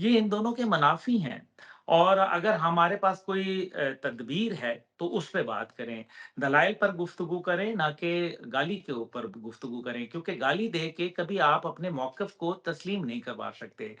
یہ ان دونوں کے منافی ہیں، اور اگر ہمارے پاس کوئی تدبیر ہے تو اس پہ بات کریں، دلائل پر گفتگو کریں، نہ کہ گالی کے اوپر گفتگو کریں، کیونکہ گالی دے کے کبھی آپ اپنے موقف کو تسلیم نہیں کروا سکتے۔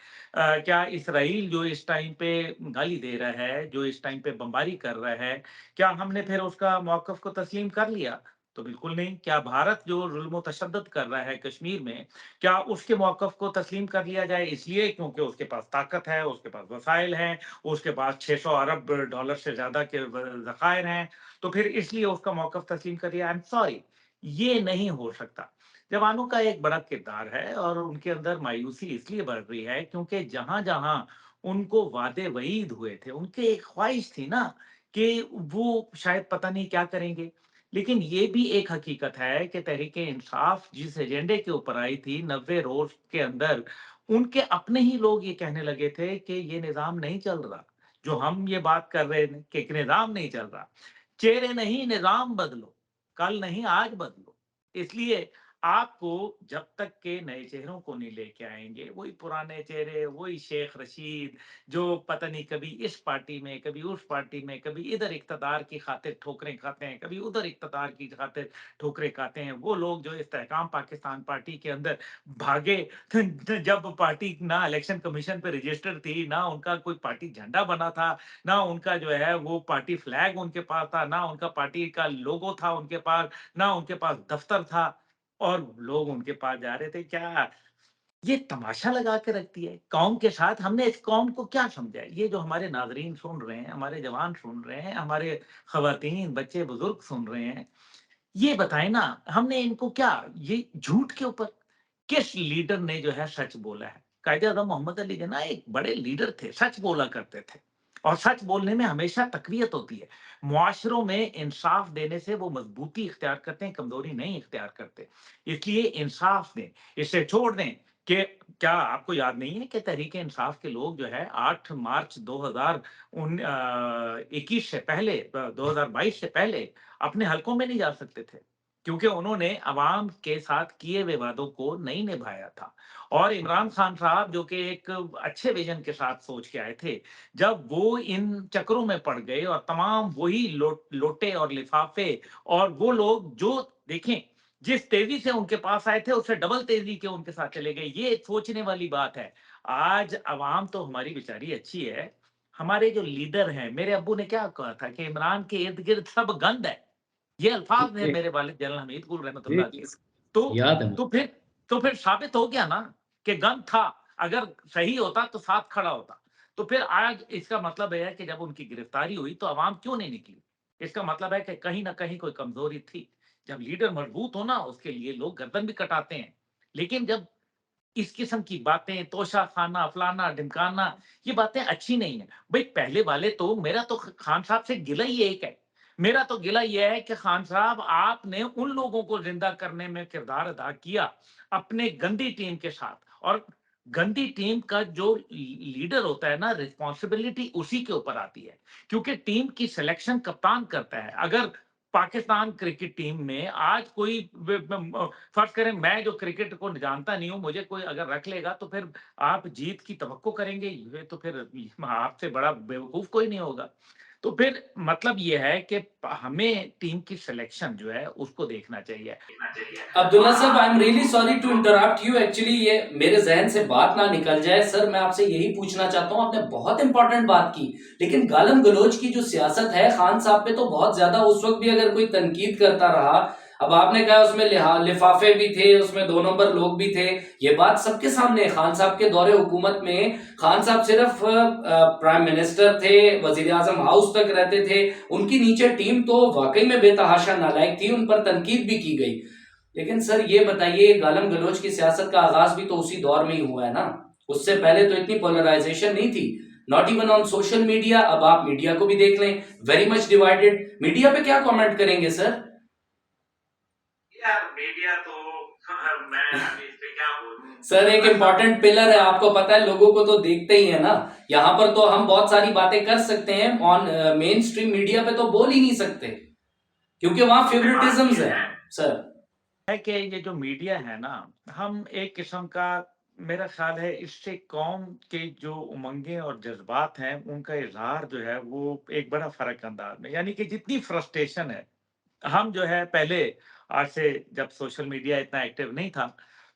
کیا اسرائیل جو اس ٹائم پہ گالی دے رہا ہے، جو اس ٹائم پہ بمباری کر رہا ہے، کیا ہم نے پھر اس کا موقف کو تسلیم کر لیا؟ تو بالکل نہیں۔ کیا بھارت جو ظلم و تشدد کر رہا ہے کشمیر میں، کیا اس کے موقف کو تسلیم کر لیا جائے اس لیے کیونکہ اس کے پاس طاقت ہے، اس کے پاس وسائل ہیں، اس کے پاس 600 ارب ڈالر سے زیادہ کے ذخائر ہیں، تو پھر اس لیے اس کا موقف تسلیم کر لیا؟ I'm sorry، یہ نہیں ہو سکتا۔ جوانوں کا ایک بڑا کردار ہے، اور ان کے اندر مایوسی اس لیے بڑھ رہی ہے کیونکہ جہاں جہاں ان کو وعدے وعید ہوئے تھے، ان کے ایک خواہش تھی نا کہ وہ شاید پتہ نہیں کیا کریں گے، لیکن یہ بھی ایک حقیقت ہے کہ تحریک انصاف جس ایجنڈے کے اوپر آئی تھی 90 روز کے اندر، ان کے اپنے ہی لوگ یہ کہنے لگے تھے کہ یہ نظام نہیں چل رہا، جو ہم یہ بات کر رہے ہیں کہ نظام نہیں چل رہا، چہرے نہیں نظام بدلو، کل نہیں آج بدلو۔ اس لیے آپ کو جب تک کہ نئے چہروں کو نہیں لے کے آئیں گے، وہی پرانے چہرے، وہی شیخ رشید جو پتہ نہیں کبھی اس پارٹی میں، کبھی اس پارٹی میں، کبھی ادھر اقتدار کی خاطر ٹھوکریں کھاتے ہیں، کبھی ادھر اقتدار کی خاطر ٹھوکریں کھاتے ہیں، وہ لوگ جو استحکام پاکستان پارٹی کے اندر بھاگے جب پارٹی نہ الیکشن کمیشن پہ رجسٹر تھی، نہ ان کا کوئی پارٹی جھنڈا بنا تھا، نہ ان کا جو ہے وہ پارٹی فلیگ ان کے پاس تھا، نہ ان کا پارٹی کا لوگو تھا ان کے پاس، نہ ان کے پاس دفتر تھا، اور لوگ ان کے پاس جا رہے تھے۔ کیا یہ تماشا لگا کے رکھتی ہے قوم کے ساتھ؟ ہم نے اس قوم کو کیا سمجھا ہے؟ یہ جو ہمارے ناظرین سن رہے ہیں، ہمارے جوان سن رہے ہیں، ہمارے خواتین بچے بزرگ سن رہے ہیں، یہ بتائیں نا، ہم نے ان کو کیا، یہ جھوٹ کے اوپر کس لیڈر نے جو ہے سچ بولا ہے؟ قائد اعظم محمد علی جناح ایک بڑے لیڈر تھے، سچ بولا کرتے تھے، اور سچ بولنے میں ہمیشہ تقویت ہوتی ہے۔ معاشروں میں انصاف دینے سے وہ مضبوطی اختیار کرتے ہیں، کمزوری نہیں اختیار کرتے۔ اس لیے انصاف دیں، اسے چھوڑ دیں کہ کیا آپ کو یاد نہیں ہے کہ تحریک انصاف کے لوگ جو ہے 8 مارچ 2021 سے پہلے، 2022 سے پہلے اپنے حلقوں میں نہیں جا سکتے تھے، کیونکہ انہوں نے عوام کے ساتھ کیے ہوئے وعدوں کو نہیں نبھایا تھا۔ اور عمران خان صاحب جو کہ ایک اچھے ویژن کے ساتھ سوچ کے آئے تھے، جب وہ ان چکروں میں پڑ گئے اور تمام وہی لوٹے اور لفافے، اور وہ لوگ جو دیکھیں جس تیزی سے ان کے پاس آئے تھے اس سے ڈبل تیزی کے ان کے ساتھ چلے گئے، یہ سوچنے والی بات ہے۔ آج عوام تو ہماری بیچاری اچھی ہے، ہمارے جو لیڈر ہیں، میرے ابو نے کیا کہا تھا کہ عمران کے ارد گرد سب گند ہے، یہ الفاظ ہیں یہ میرے والد جنرل حمید گل رحمۃ یہ اللہ کے۔ تو یاد ہے مجھے۔ تو پھر تو پھر ثابت ہو گیا نا کہ گند تھا، اگر صحیح ہوتا تو ساتھ کھڑا ہوتا۔ تو پھر آج اس کا مطلب ہے کہ جب ان کی گرفتاری ہوئی تو عوام کیوں نہیں نکلی؟ اس کا مطلب ہے کہ کہیں نہ کہیں کوئی کمزوری تھی۔ جب لیڈر مضبوط ہو نا، اس کے لیے لوگ گردن بھی کٹاتے ہیں، لیکن جب اس قسم کی باتیں، توشہ خانہ، فلانا ڈمکانا، یہ باتیں اچھی نہیں ہیں۔ بھئی پہلے والے تو، میرا تو خان صاحب سے گلہ ہی ایک ہے، میرا تو گلہ یہ ہے کہ خان صاحب آپ نے ان لوگوں کو زندہ کرنے میں کردار ادا کیا اپنے گندی ٹیم کے ساتھ، اور گندی ٹیم کا جو لیڈر ہوتا ہے نا، رسپانسبلٹی اسی کے اوپر آتی ہے، کیونکہ ٹیم کی سلیکشن کپتان کرتا ہے۔ اگر پاکستان کرکٹ ٹیم میں آج کوئی، فرض کریں میں جو کرکٹ کو جانتا نہیں ہوں، مجھے کوئی اگر رکھ لے گا تو پھر آپ جیت کی توقع کریں گے؟ یہ تو پھر آپ سے بڑا بیوقوف کوئی نہیں ہوگا۔ تو پھر مطلب یہ ہے کہ ہمیں ٹیم کی سلیکشن جو ہے اس کو دیکھنا چاہیے۔ عبداللہ صاحب، I am really sorry to interrupt you, actually یہ میرے ذہن سے بات نہ نکل جائے سر، میں آپ سے یہی پوچھنا چاہتا ہوں، آپ نے بہت امپورٹنٹ بات کی، لیکن گالم گلوچ کی جو سیاست ہے خان صاحب پہ تو بہت زیادہ، اس وقت بھی اگر کوئی تنقید کرتا رہا، اب آپ نے کہا اس میں لفافے بھی تھے، اس میں 2 نمبر لوگ بھی تھے، یہ بات سب کے سامنے ہے۔ خان صاحب کے دور حکومت میں خان صاحب صرف پرائم منسٹر تھے، وزیر اعظم ہاؤس تک رہتے تھے، ان کی نیچے ٹیم تو واقعی میں بے تحاشا نالائق تھی، ان پر تنقید بھی کی گئی۔ لیکن سر یہ بتائیے، گالم گلوچ کی سیاست کا آغاز بھی تو اسی دور میں ہی ہوا ہے نا، اس سے پہلے تو اتنی پولرائزیشن نہیں تھی، not even on social media. اب آپ میڈیا کو بھی دیکھ لیں، ویری مچ ڈیوائیڈڈ۔ میڈیا پہ کیا کامنٹ کریں گے سر؟ یار میڈیا تو میں ابھی اس پہ کیا بولوں سر ایک امپورٹنٹ پلر ہے، آپ کو پتا ہے، لوگوں کو تو دیکھتے ہی ہیں نا، یہاں پر تو ہم بہت ساری باتیں کر سکتے ہیں، آن مین سٹریم میڈیا پہ تو بول ہی نہیں سکتے، کیونکہ وہاں فیوریٹزمز ہیں سر۔ ہے کہ یہ جو میڈیا ہے نا، ہم ایک قسم کا میرا خیال ہے اس سے قوم کے جو امنگیں اور جذبات ہیں ان کا اظہار جو ہے وہ ایک بڑا فرق انداز میں، یعنی کہ جتنی فرسٹریشن ہے، ہم جو ہے پہلے، آج سے جب سوشل میڈیا اتنا ایکٹیو نہیں تھا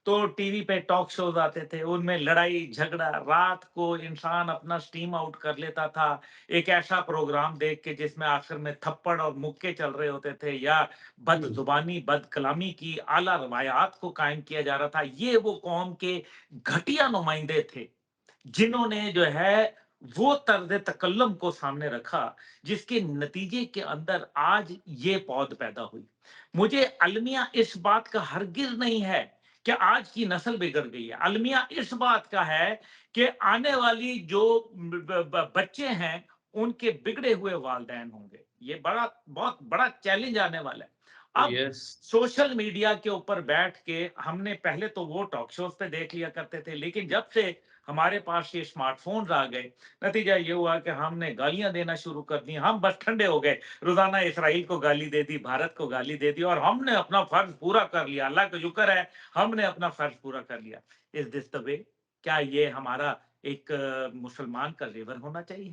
تو ٹی وی پہ ٹاک شوز آتے تھے، ان میں لڑائی جھگڑا، رات کو انسان اپنا سٹیم آؤٹ کر لیتا تھا ایک ایسا پروگرام دیکھ کے جس میں آخر میں تھپڑ اور مکے چل رہے ہوتے تھے، یا بد ہوں، زبانی بد کلامی کی اعلیٰ روایات کو قائم کیا جا رہا تھا۔ یہ وہ قوم کے گھٹیا نمائندے تھے جنہوں نے جو ہے وہ طرز تکلم کو سامنے رکھا جس کے نتیجے کے اندر آج یہ پود پیدا ہوئی۔ مجھے المیہ اس بات کا ہرگز نہیں ہے کہ آج کی نسل بگڑ گئی ہے، المیہ اس بات کا ہے کہ آنے والی جو بچے ہیں ان کے بگڑے ہوئے والدین ہوں گے۔ یہ بہت بڑا چیلنج آنے والا ہے۔ اب یس، سوشل میڈیا کے اوپر بیٹھ کے ہم نے پہلے تو وہ ٹاک شوز پہ دیکھ لیا کرتے تھے، لیکن جب سے ہمارے پاس یہ اسمارٹ فونز آ گئے، نتیجہ یہ ہوا کہ ہم نے گالیاں دینا شروع کر دی، ہم بس ٹھنڈے ہو گئے، روزانہ اسرائیل کو گالی دے دی، بھارت کو گالی دے دی، اور ہم نے اپنا فرض پورا کر لیا۔ اللہ کا شکر ہے ہم نے اپنا فرض پورا کر لیا۔ از دس دا وے؟ کیا یہ ہمارا ایک مسلمان کا زیور ہونا چاہیے؟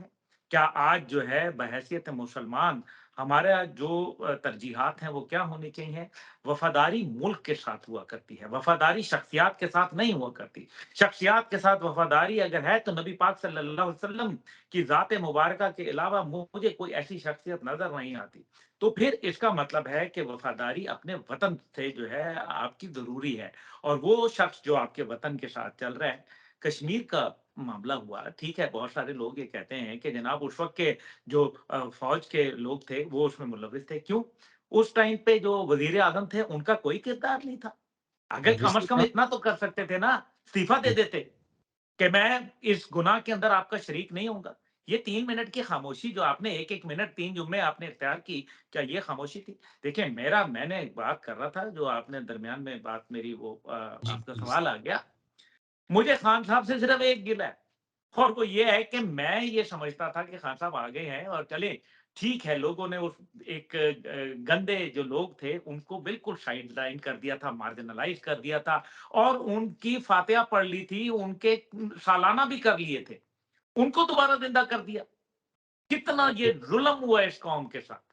کیا آج جو ہے بحیثیت مسلمان ہمارا جو ترجیحات ہیں وہ کیا ہونی چاہیے؟ وفاداری ملک کے ساتھ ہوا کرتی ہے، وفاداری شخصیات کے ساتھ نہیں ہوا کرتی۔ شخصیات کے ساتھ وفاداری اگر ہے تو نبی پاک صلی اللہ علیہ وسلم کی ذات مبارکہ کے علاوہ مجھے کوئی ایسی شخصیت نظر نہیں آتی۔ تو پھر اس کا مطلب ہے کہ وفاداری اپنے وطن سے جو ہے آپ کی ضروری ہے، اور وہ شخص جو آپ کے وطن کے ساتھ چل رہا ہے۔ کشمیر کا معاملہ ہوا، ٹھیک ہے، بہت سارے لوگ یہ کہتے ہیں کہ جناب اس وقت کے جو فوج کے لوگ تھے وہ اس میں ملوث تھے۔ کیوں؟ اس ٹائم پہ جو وزیر اعظم تھے ان کا کوئی کردار نہیں تھا۔ اگر کم obviously از کم تھا، اتنا تو کر سکتے تھے نا، استعفیٰ دے دیتے کہ میں اس گناہ کے اندر آپ کا شریک نہیں ہوں گا۔ یہ 3 منٹ کی خاموشی جو آپ نے ایک ایک منٹ 3 جمعے آپ نے اختیار کی، کیا یہ خاموشی تھی؟ دیکھیں میں نے ایک بات کر رہا تھا جو آپ نے درمیان میں بات میری وہ جی آپ کا پلیز، سوال آ گیا۔ مجھے خان صاحب سے صرف ایک گلہ ہے، اور وہ یہ ہے کہ میں یہ سمجھتا تھا کہ خان صاحب آگے ہیں اور چلیں ٹھیک ہے، لوگوں نے اس ایک گندے جو لوگ تھے ان کو بالکل سائڈ لائن کر دیا تھا، مارجنلائز کر دیا تھا، اور ان کی فاتحہ پڑھ لی تھی، ان کے سالانہ بھی کر لیے تھے، ان کو دوبارہ زندہ کر دیا۔ کتنا یہ ظلم ہوا اس قوم کے ساتھ!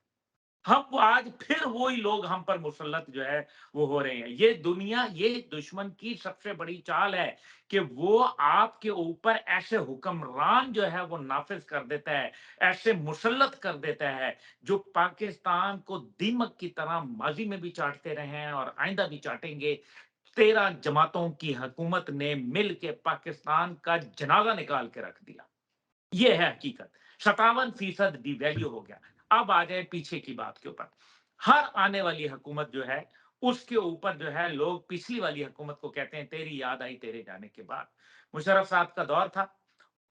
ہم آج پھر وہی لوگ ہم پر مسلط جو ہے وہ ہو رہے ہیں۔ یہ دنیا، یہ دشمن کی سب سے بڑی چال ہے کہ وہ آپ کے اوپر ایسے حکمران جو ہے وہ نافذ کر دیتا ہے، ایسے مسلط کر دیتا ہے جو پاکستان کو دیمک کی طرح ماضی میں بھی چاٹتے رہے ہیں اور آئندہ بھی چاٹیں گے۔ 13 جماعتوں کی حکومت نے مل کے پاکستان کا جنازہ نکال کے رکھ دیا۔ یہ ہے حقیقت۔ 57% ڈی ویلیو ہو گیا۔ اب آ جائیں پیچھے کی بات کے اوپر۔ ہر آنے والی حکومت جو ہے اس کے اوپر جو ہے لوگ پچھلی والی حکومت کو کہتے ہیں تیری یاد آئی تیرے جانے کے بعد۔ مشرف صاحب کا دور تھا،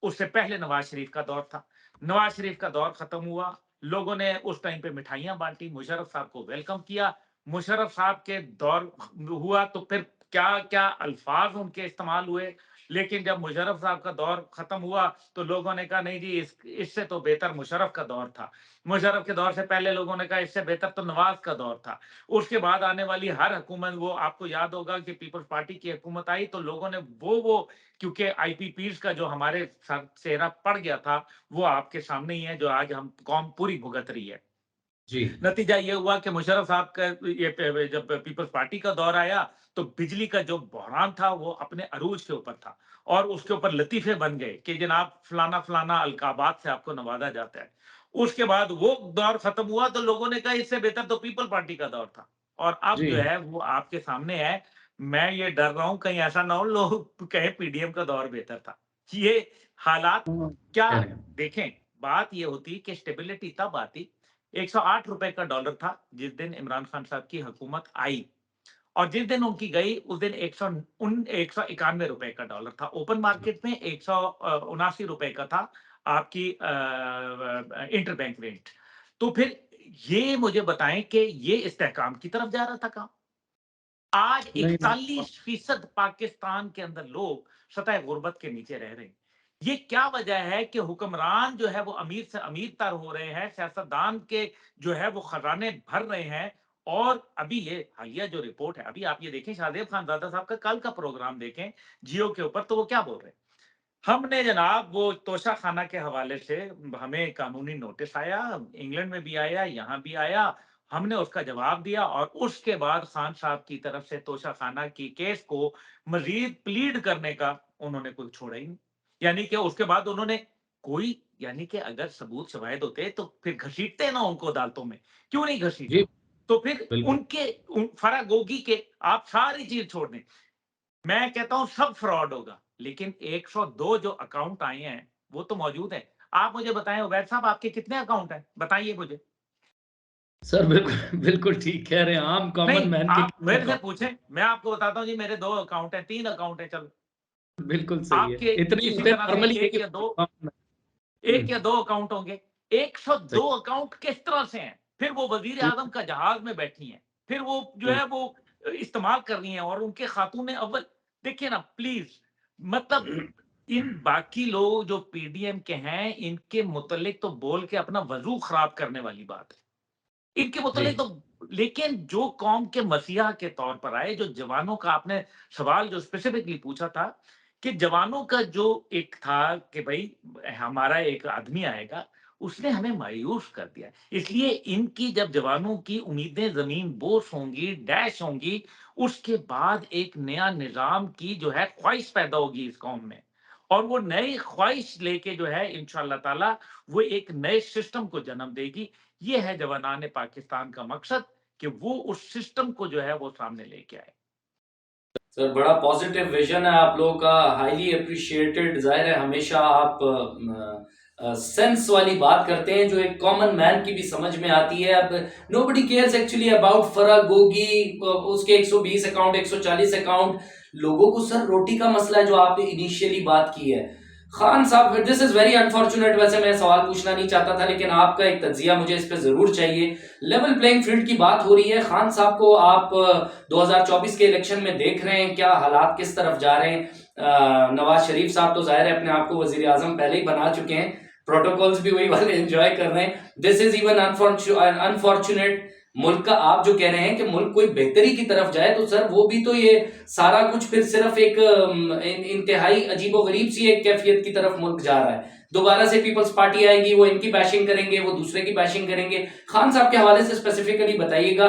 اس سے پہلے نواز شریف کا دور تھا۔ نواز شریف کا دور ختم ہوا، لوگوں نے اس ٹائم پہ مٹھائیاں بانٹی، مشرف صاحب کو ویلکم کیا۔ مشرف صاحب کے دور ہوا تو پھر کیا کیا الفاظ ان کے استعمال ہوئے، لیکن جب مشرف صاحب کا دور ختم ہوا تو لوگوں نے کہا نہیں جی اس سے تو بہتر مشرف کا دور تھا۔ مشرف کے دور سے پہلے لوگوں نے کہا اس سے بہتر تو نواز کا دور تھا۔ اس کے بعد آنے والی ہر حکومت، وہ آپ کو یاد ہوگا کہ پیپلز پارٹی کی حکومت آئی تو لوگوں نے وہ کیونکہ آئی پی پیز کا جو ہمارے سر چہرہ پڑ گیا تھا وہ آپ کے سامنے ہی ہے جو آج ہم قوم پوری بھگت رہی ہے۔ جی، نتیجہ یہ ہوا کہ مشرف صاحب کا یہ جب پیپلز پارٹی کا دور آیا تو بجلی کا جو بحران تھا وہ اپنے عروج کے اوپر تھا، اور اس کے اوپر لطیفے بن گئے کہ جناب فلانا فلانا القابات سے آپ کو نوازا جاتا ہے۔ اس کے بعد وہ دور ختم ہوا تو لوگوں نے کہا اس سے بہتر تو پیپل پارٹی کا دور تھا، اور اب جو جی، ہے وہ آپ کے سامنے ہے۔ میں یہ ڈر رہا ہوں کہیں ایسا نہ ہو لوگ کہیں پی ڈی ایم کا دور بہتر تھا۔ یہ حالات کیا چلیں، دیکھیں، بات یہ ہوتی کہ اسٹیبلٹی تب آتی۔ 108 روپے کا ڈالر تھا جس دن عمران خان صاحب کی حکومت آئی، اور جس دن ان کی گئی اس دن 191 روپے کا ڈالر تھا اوپن مارکیٹ میں، 179 روپے کا تھا آپ کی انٹر بینک ریٹ۔ تو پھر یہ مجھے بتائیں کہ یہ استحکام کی طرف جا رہا تھا کام؟ آج نہیں، 41% پاکستان کے اندر لوگ سطح غربت کے نیچے رہ رہے ہیں۔ یہ کیا وجہ ہے کہ حکمران جو ہے وہ امیر سے امیر تر ہو رہے ہیں، سیاستدان کے جو ہے وہ خزانے بھر رہے ہیں، اور ابھی یہ حالیہ جو رپورٹ ہے، ابھی آپ یہ دیکھیں شاہزیب خان زادہ صاحب کا کل کا پروگرام دیکھیں جیو کے اوپر، تو وہ کیا بول رہے ہیں؟ ہم نے جناب وہ توشہ خانہ کے حوالے سے ہمیں قانونی نوٹس آیا، انگلینڈ میں بھی آیا، یہاں بھی آیا، ہم نے اس کا جواب دیا، اور اس کے بعد خان صاحب کی طرف سے توشہ خانہ کی کیس کو مزید پلیڈ کرنے کا انہوں نے کوئی چھوڑا ہی نہیں. یعنی کہ اس کے بعد انہوں نے کوئی، یعنی کہ اگر ثبوت شواہد ہوتے تو پھر گھسیٹتے نا ان کو عدالتوں میں، کیوں نہیں گھسیٹے؟ جی تو پھر بالکل. ان کے فراگوگی کے آپ ساری چیز چھوڑ دیں. میں کہتا ہوں سب فراڈ ہوگا، لیکن 102 جو اکاؤنٹ آئے ہیں وہ تو موجود ہیں. آپ مجھے بتائیں عبید صاحب، آپ کے کتنے اکاؤنٹ ہیں؟ بتائیے مجھے. سر بالکل بالکل ٹھیک کہہ رہے ہیں. عام نہیں، کامن مین کے آپ کتنے میرے سے اکاؤنٹ؟ پوچھیں، میں آپ کو بتاتا ہوں جی میرے 2 اکاؤنٹ ہیں، 3 اکاؤنٹ ہیں، چلو. بالکل صحیح آپ ہے. کے اتنے اسی ہوتے ہیں طرح سے نارملی ایک یا دو، ایک یا 2 اکاؤنٹ ہوں گے. 102 صحیح. اکاؤنٹ کس طرح سے ہیں؟ پھر وہ وزیر اعظم کا جہاز میں بیٹھی ہیں، پھر وہ جو ہے وہ استعمال کر رہی ہیں، اور ان کے خاتون اول. دیکھیے نا پلیز، مطلب ان باقی لوگ جو پی ڈی ایم کے ہیں ان کے متعلق تو بول کے اپنا وضو خراب کرنے والی بات ہے ان کے جی متعلق تو. لیکن جو قوم کے مسیحا کے طور پر آئے، جو جوانوں کا آپ نے سوال جو اسپیسیفکلی پوچھا تھا، کہ جوانوں کا جو ایک تھا کہ بھائی ہمارا ایک آدمی آئے گا، اس نے ہمیں مایوس کر دیا. اس لیے ان کی جب جوانوں کی امیدیں زمین بوس ہوں گی، ڈیش ہوں گی، اس کے بعد ایک نیا نظام کی جو ہے خواہش پیدا ہوگی اس قوم میں، اور وہ نئی خواہش لے کے جو ہے انشاءاللہ تعالی وہ ایک نئے سسٹم کو جنم دے گی. یہ ہے جوانان پاکستان کا مقصد، کہ وہ اس سسٹم کو جو ہے وہ سامنے لے کے آئے. سر بڑا پازیٹیو ویژن ہے آپ لوگوں کا. Highly appreciated. ظاہر ہے ہمیشہ آپ سینس والی بات کرتے ہیں جو ایک کامن مین کی بھی سمجھ میں آتی ہے. اب نو بڈی کیئرز ایکچولی اباؤٹ فراگوگی، اس کے 120 اکاؤنٹ 140 اکاؤنٹ. لوگوں کو سر روٹی کا مسئلہ ہے جو آپ نے انیشیلی بات کی ہے. خان صاحب دس از ویری انفارچونیٹ. ویسے میں سوال پوچھنا نہیں چاہتا تھا لیکن آپ کا ایک تجزیہ مجھے اس پہ ضرور چاہیے. لیول پلینگ فیلڈ کی بات ہو رہی ہے. خان صاحب کو آپ 2024 کے الیکشن میں دیکھ رہے ہیں، کیا حالات کس طرف جا رہے ہیں؟ نواز شریف صاحب تو ظاہر ہے اپنے آپ کو وزیر اعظم پہلے ہی بنا چکے ہیں، پروٹوکولز بھی وہی والے انجوائے کر رہے ہیں. دس از ایون انفارچونیٹ. ملک کا آپ جو کہہ رہے ہیں کہ ملک کوئی بہتری کی طرف جائے، تو سر وہ بھی تو یہ سارا کچھ پھر صرف ایک انتہائی عجیب و غریب سی ایک کیفیت کی طرف ملک جا رہا ہے. دوبارہ سے پیپلز پارٹی آئے گی، وہ ان کی بیشنگ کریں گے، وہ دوسرے کی بیشنگ کریں گے. خان صاحب کے حوالے سے اسپیسیفکلی بتائیے گا،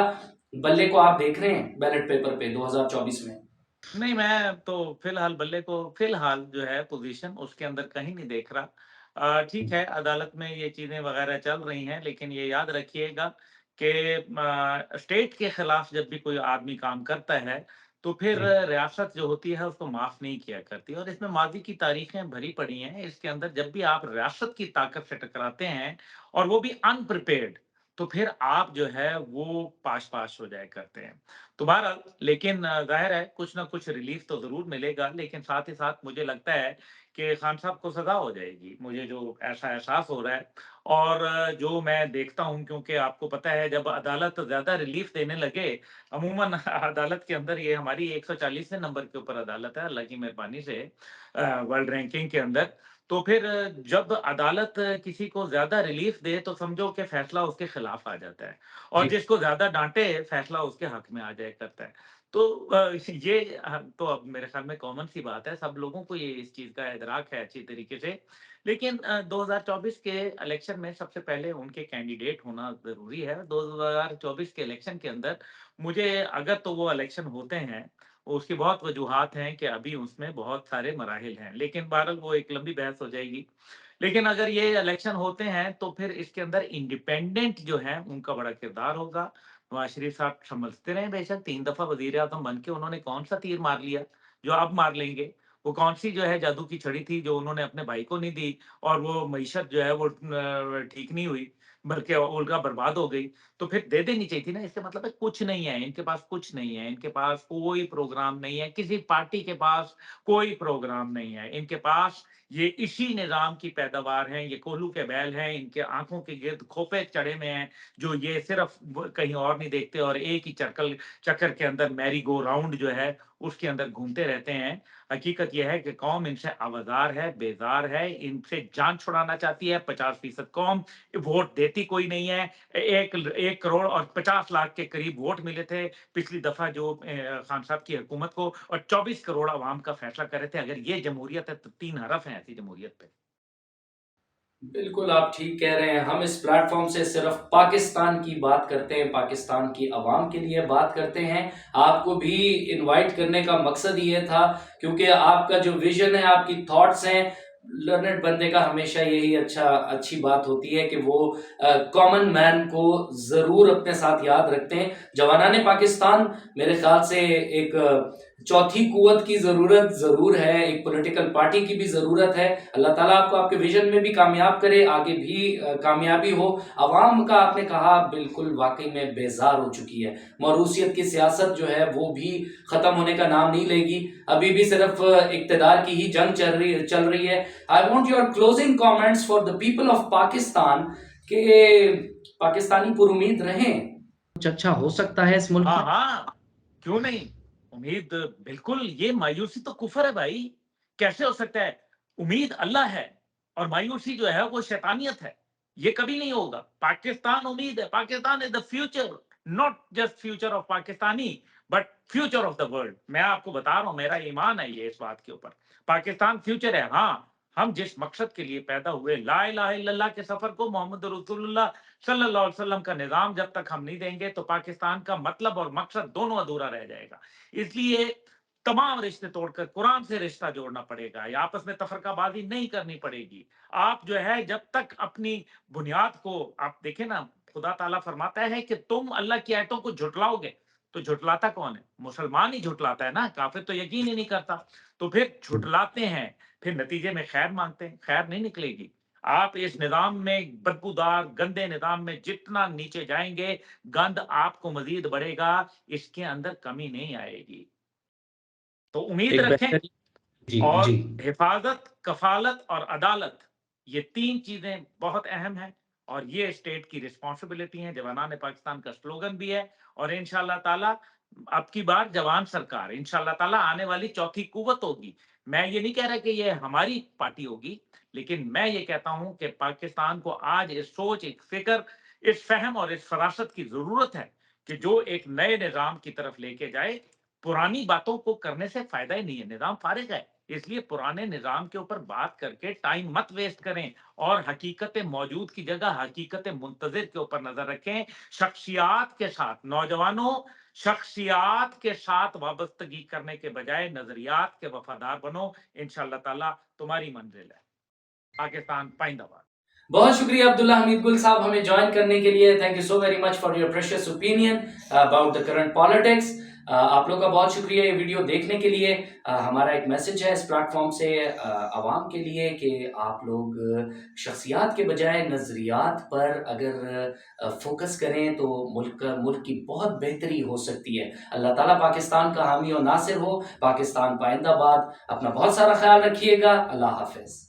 بلے کو آپ دیکھ رہے ہیں بیلٹ پیپر پہ 2024 میں؟ نہیں، میں تو فی الحال بلے کو فی الحال جو ہے پوزیشن اس کے اندر کہیں نہیں دیکھ رہا. ٹھیک ہے عدالت میں یہ چیزیں وغیرہ چل رہی ہیں، لیکن یہ یاد رکھیے گا کہ اسٹیٹ کے خلاف جب بھی کوئی آدمی کام کرتا ہے تو پھر جی ریاست جو ہوتی ہے اس کو معاف نہیں کیا کرتی. اور اس میں ماضی کی تاریخیں بھری پڑی ہیں. اس کے اندر جب بھی آپ ریاست کی طاقت سے ٹکراتے ہیں اور وہ بھی انپریپیئرڈ، تو پھر آپ جو ہے وہ پاش پاش ہو جائے کرتے ہیں. تو بہرحال لیکن ظاہر ہے کچھ نہ کچھ ریلیف تو ضرور ملے گا، لیکن ساتھ ہی ساتھ مجھے لگتا ہے کہ خان صاحب کو سزا ہو جائے گی. مجھے جو ایسا احساس ہو رہا ہے، اور جو میں دیکھتا ہوں، کیونکہ آپ کو پتہ ہے جب عدالت زیادہ ریلیف دینے لگے، عموماً عدالت کے اندر یہ ہماری 140 نمبر کے اوپر عدالت ہے اللہ کی مہربانی سے ورلڈ رینکنگ کے اندر. تو پھر جب عدالت کسی کو زیادہ ریلیف دے تو سمجھو کہ فیصلہ اس کے خلاف آ جاتا ہے، اور جی جس کو زیادہ ڈانٹے فیصلہ اس کے حق میں آ جائے کرتا ہے. تو یہ تو اب میرے خیال میں کامن سی بات ہے، سب لوگوں کو یہ اس چیز کا ادراک ہے اچھی طریقے سے. لیکن 2024 کے الیکشن میں سب سے پہلے ان کے کینڈیڈیٹ ہونا ضروری ہے. 2024 کے الیکشن کے اندر مجھے اگر تو وہ الیکشن ہوتے ہیں، اس کی بہت وجوہات ہیں کہ ابھی اس میں بہت سارے مراحل ہیں، لیکن بہرحال وہ ایک لمبی بحث ہو جائے گی. لیکن اگر یہ الیکشن ہوتے ہیں تو پھر اس کے اندر انڈیپینڈنٹ جو ہے ان کا بڑا کردار ہوگا. نواز شریف صاحب سمجھتے رہے بے شک 3 دفعہ وزیر اعظم بن کے انہوں نے کون سا تیر مار لیا جو اب مار لیں گے؟ وہ کون سی جو ہے جادو کی چھڑی تھی جو انہوں نے اپنے بھائی کو نہیں دی، اور وہ معیشت جو ہے وہ ٹھیک نہیں ہوئی بلکہ الگا برباد ہو گئی؟ تو پھر دے دینی چاہیے تھی نا. اس کا مطلب ہے کچھ نہیں ہے ان کے پاس، کچھ نہیں ہے ان کے پاس، کوئی پروگرام نہیں ہے، کسی پارٹی کے پاس کوئی پروگرام نہیں ہے. ان کے پاس یہ اسی نظام کی پیداوار ہیں، یہ کوہلو کے بیل ہیں، ان کے آنکھوں کے گرد کھوپے چڑھے میں ہیں جو یہ صرف کہیں اور نہیں دیکھتے، اور ایک ہی چکر کے اندر میری گو راؤنڈ جو ہے اس کے اندر گھومتے رہتے ہیں. حقیقت یہ ہے کہ قوم ان سے آوازار ہے، بیزار ہے، ان سے جان چھڑانا چاہتی ہے. 50% قوم ووٹ دیتی کوئی نہیں ہے. 1 کروڑ اور 50 لاکھ کے قریب ووٹ ملے تھے پچھلی دفعہ جو خان صاحب کی حکومت کو، اور 24 کروڑ عوام کا فیصلہ کر رہے تھے. اگر یہ جمہوریت ہے تو 3 حرف ہیں ایسی جمہوریت پہ. بالکل آپ ٹھیک کہہ رہے ہیں. ہم اس پلیٹ فارم سے صرف پاکستان کی بات کرتے ہیں، پاکستان کی عوام کے لیے بات کرتے ہیں. آپ کو بھی انوائٹ کرنے کا مقصد یہ تھا کیونکہ آپ کا جو ویژن ہے، آپ کی تھاٹس ہیں، لرنڈ بندے کا ہمیشہ یہی اچھی بات ہوتی ہے کہ وہ کامن مین کو ضرور اپنے ساتھ یاد رکھتے ہیں. جوانان پاکستان میرے خیال سے ایک چوتھی قوت کی ضرورت ضرور ہے، ایک پولیٹیکل پارٹی کی بھی ضرورت ہے. اللہ تعالیٰ آپ کو آپ کے ویژن میں بھی کامیاب کرے، آگے بھی کامیابی ہو. عوام کا آپ نے کہا بالکل واقعی میں بیزار ہو چکی ہے. موروثیت کی سیاست جو ہے وہ بھی ختم ہونے کا نام نہیں لے گی. ابھی بھی صرف اقتدار کی ہی جنگ چل رہی ہے. I want your closing comments for the people of Pakistan کہ پاکستانی پر امید رہیں، کچھ اچھا ہو سکتا ہے اس ملک ہاں میں. ہاں، کیوں نہیں. امید بالکل، یہ مایوسی تو کفر ہے بھائی. کیسے ہو سکتا ہے؟ امید اللہ ہے اور مایوسی جو ہے وہ شیطانیت ہے. یہ کبھی نہیں ہوگا. پاکستان امید ہے. Pakistan is the future, not just future of Pakistani but future of the world. میں آپ کو بتا رہا ہوں، میرا ایمان ہے یہ اس بات کے اوپر. پاکستان فیوچر ہے. ہاں، ہم جس مقصد کے لیے پیدا ہوئے، لا الہ الا اللہ کے سفر کو، محمد رسول اللہ صلی اللہ علیہ وسلم کا نظام جب تک ہم نہیں دیں گے تو پاکستان کا مطلب اور مقصد دونوں ادھورا رہ جائے گا. اس لیے تمام رشتے توڑ کر قرآن سے رشتہ جوڑنا پڑے گا. یا آپس میں تفرقہ بازی نہیں کرنی پڑے گی. آپ جو ہے جب تک اپنی بنیاد کو، آپ دیکھیں نا، خدا تعالیٰ فرماتا ہے کہ تم اللہ کی آیتوں کو جھٹلاؤ گے تو جھٹلاتا کون ہے؟ مسلمان ہی جھٹلاتا ہے نا. کافر تو یقین ہی نہیں کرتا. تو پھر جھٹلاتے ہیں، پھر نتیجے میں خیر مانگتے ہیں، خیر نہیں نکلے گی. آپ اس نظام میں، بدبودار گندے نظام میں جتنا نیچے جائیں گے، گند آپ کو مزید بڑھے گا، اس کے اندر کمی نہیں آئے گی. تو امید رکھیں. اور حفاظت، کفالت اور عدالت، یہ 3 چیزیں بہت اہم ہیں اور یہ اسٹیٹ کی رسپانسبلٹی ہیں. جوانان پاکستان کا سلوگن بھی ہے. اور انشاءاللہ تعالی اب کی بار جوان سرکار انشاءاللہ تعالی آنے والی چوتھی قوت ہوگی. میں یہ نہیں کہہ رہا کہ یہ ہماری پارٹی ہوگی، لیکن میں یہ کہتا ہوں کہ پاکستان کو آج اس سوچ، ایک فکر، اس فہم اور اس فراست کی ضرورت ہے کہ جو ایک نئے نظام کی طرف لے کے جائے. پرانی باتوں کو کرنے سے فائدہ ہی نہیں ہے. نظام فارغ ہے. اس لیے پرانے نظام کے اوپر بات کر کے ٹائم مت ویسٹ کریں اور حقیقت موجود کی جگہ حقیقت منتظر کے اوپر نظر رکھیں. شخصیات کے ساتھ، نوجوانوں، شخصیات کے ساتھ وابستگی کرنے کے بجائے نظریات کے وفادار بنو. انشاءاللہ تعالی تمہاری منزل ہے. پاکستان پائندہ باد. بہت شکریہ عبداللہ حمید گل صاحب ہمیں جوائن کرنے کے لیے. Thank you so very much for your precious opinion about the current politics. آپ لوگ کا بہت شکریہ یہ ویڈیو دیکھنے کے لیے. ہمارا ایک میسج ہے اس پلیٹ فارم سے عوام کے لیے کہ آپ لوگ شخصیات کے بجائے نظریات پر اگر فوکس کریں تو ملک کی بہت بہتری ہو سکتی ہے. اللہ تعالیٰ پاکستان کا حامی و ناصر ہو. پاکستان پائندہ باد. اپنا بہت سارا خیال رکھیے گا. اللہ حافظ.